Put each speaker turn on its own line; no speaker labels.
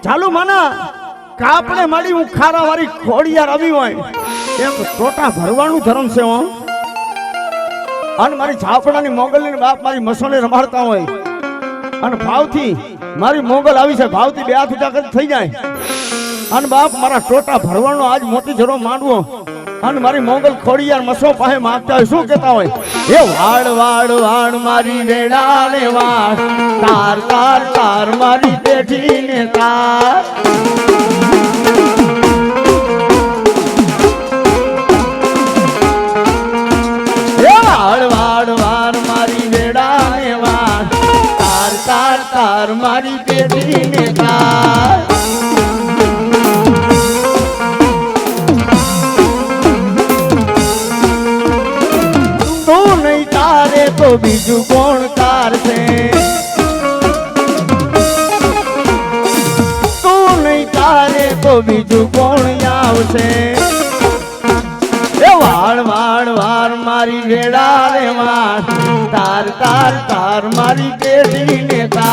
ચાલુ માના કાપડે માડી હું ખારા વાળી ખોડિયાર આવી હોય એક ટોટા ભરવાનું ધર્મ છે હું અને મારી ઝાપડાની મોગલની બાપ મારી મસોને રમાડતા હોય અને ભાવથી મારી મોગલ આવી છે ભાવથી બે હાથ ઊંચા થઈ જાય અને બાપ મારા ટોટા ભરવાનો આજ મોટી જરો માંડવો અને મારી મોગલ ખોડિયાર મસો પાસે માંગતા હોય શું કહેતા હોય એ વાડ વાડ વાડ મારી વેડાને વાડ તાર તાર તાર મારી બેઠીને તાર એ વાડ વાડ વાડ મારી વેડાને વાડ તાર તાર તાર મારી બેઠીને તાર તો બીજું કોણ તારશે તું નહીં તારે તો બીજું કોણ આવશે એ વાળ વાળ વાળ મારી વેડા રે વાળ તાર તાર તાર મારી પેઢીને તાર